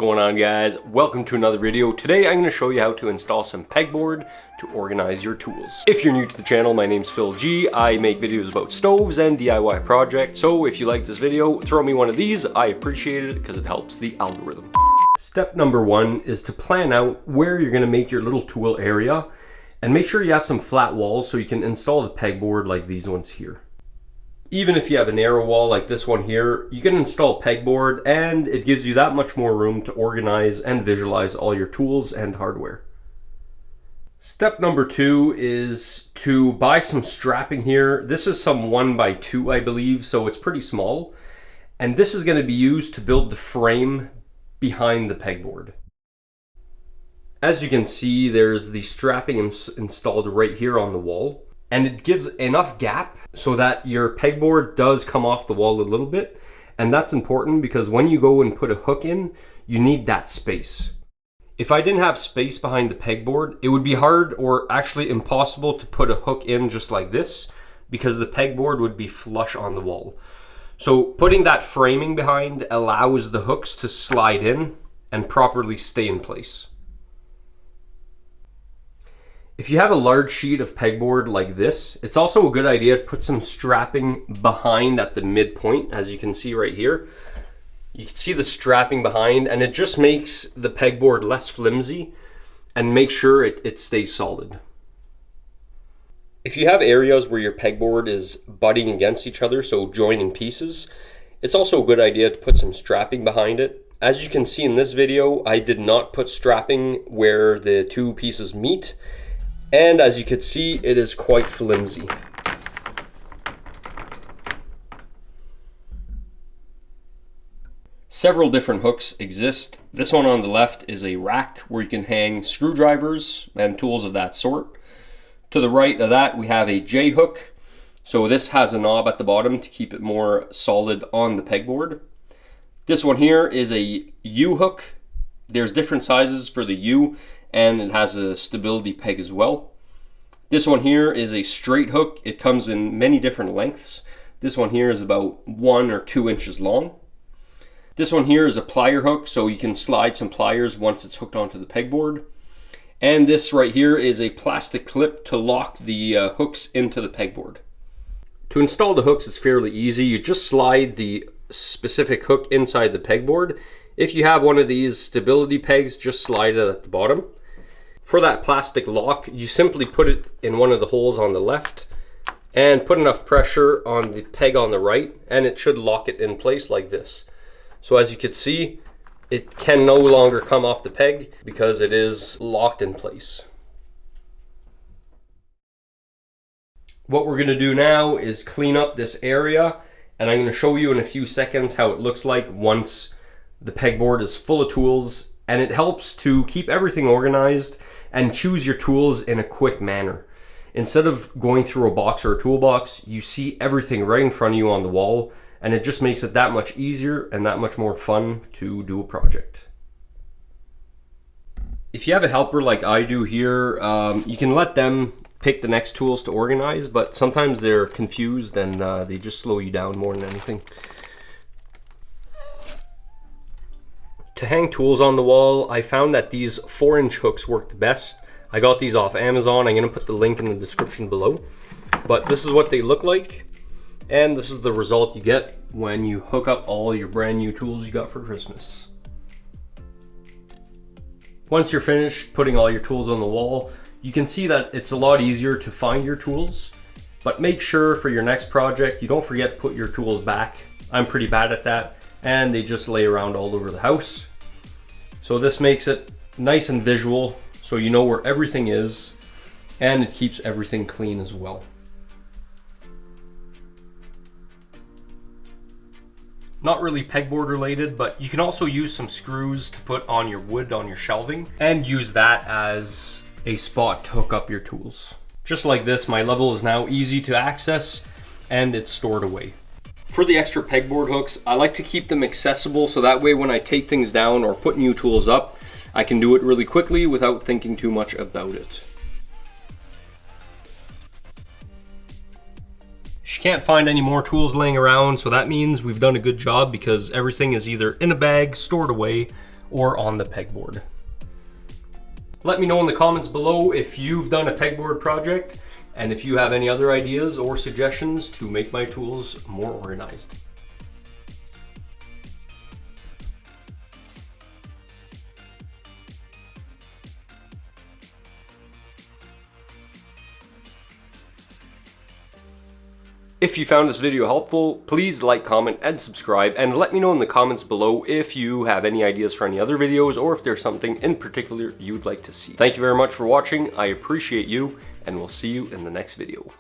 going on, guys? Welcome to another video. Today I'm going to show you how to install some pegboard to organize your tools. If you're new to the channel, my name's Phil G. I make videos about stoves and DIY projects, so if you like this video, throw me one of these. I appreciate it because it helps the algorithm. Step number one is to plan out where you're going to make your little tool area and make sure you have some flat walls so you can install the pegboard like these ones here. Even if you have a narrow wall like this one here, you can install pegboard and it gives you that much more room to organize and visualize all your tools and hardware. Step number two is to buy some strapping here. This is some 1x2, I believe, so it's pretty small. And this is going to be used to build the frame behind the pegboard. As you can see, there's the strapping installed right here on the wall. And it gives enough gap so that your pegboard does come off the wall a little bit. And that's important because when you go and put a hook in, you need that space. If I didn't have space behind the pegboard, it would be hard or actually impossible to put a hook in just like this because the pegboard would be flush on the wall. So putting that framing behind allows the hooks to slide in and properly stay in place. If you have a large sheet of pegboard like this, it's also a good idea to put some strapping behind at the midpoint, as you can see right here. You can see the strapping behind, and it just makes the pegboard less flimsy and make sure it stays solid. If you have areas where your pegboard is butting against each other, so joining pieces, it's also a good idea to put some strapping behind it. As you can see in this video, I did not put strapping where the two pieces meet. And as you can see, it is quite flimsy. Several different hooks exist. This one on the left is a rack where you can hang screwdrivers and tools of that sort. To the right of that, we have a J hook. So this has a knob at the bottom to keep it more solid on the pegboard. This one here is a U hook. There's different sizes for the U, and it has a stability peg as well. This one here is a straight hook. It comes in many different lengths. This one here is about 1 or 2 inches long. This one here is a plier hook, so you can slide some pliers once it's hooked onto the pegboard. And this right here is a plastic clip to lock the hooks into the pegboard. To install the hooks is fairly easy. You just slide the specific hook inside the pegboard. If you have one of these stability pegs, just slide it at the bottom. For that plastic lock, you simply put it in one of the holes on the left and put enough pressure on the peg on the right, and it should lock it in place like this. So as you can see, it can no longer come off the peg because it is locked in place. What we're going to do now is clean up this area, and I'm going to show you in a few seconds how it looks like once the pegboard is full of tools, and it helps to keep everything organized and choose your tools in a quick manner. Instead of going through a box or a toolbox, you see everything right in front of you on the wall, and it just makes it that much easier and that much more fun to do a project. If you have a helper like I do here, you can let them pick the next tools to organize, but sometimes they're confused and they just slow you down more than anything. To hang tools on the wall, I found that these 4-inch hooks work the best. I got these off Amazon. I'm going to put the link in the description below. But this is what they look like. And this is the result you get when you hook up all your brand new tools you got for Christmas. Once you're finished putting all your tools on the wall, you can see that it's a lot easier to find your tools. But make sure for your next project, you don't forget to put your tools back. I'm pretty bad at that, and they just lay around all over the house. So this makes it nice and visual, so you know where everything is, and it keeps everything clean as well. Not really pegboard related, but you can also use some screws to put on your wood on your shelving and use that as a spot to hook up your tools. Just like this, my level is now easy to access and it's stored away. For the extra pegboard hooks, I like to keep them accessible so that way when I take things down or put new tools up, I can do it really quickly without thinking too much about it. She can't find any more tools laying around, so that means we've done a good job because everything is either in a bag, stored away, or on the pegboard. Let me know in the comments below if you've done a pegboard project and if you have any other ideas or suggestions to make my tools more organized. If you found this video helpful, please like, comment, and subscribe, and let me know in the comments below if you have any ideas for any other videos or if there's something in particular you'd like to see. Thank you very much for watching. I appreciate you, and we'll see you in the next video.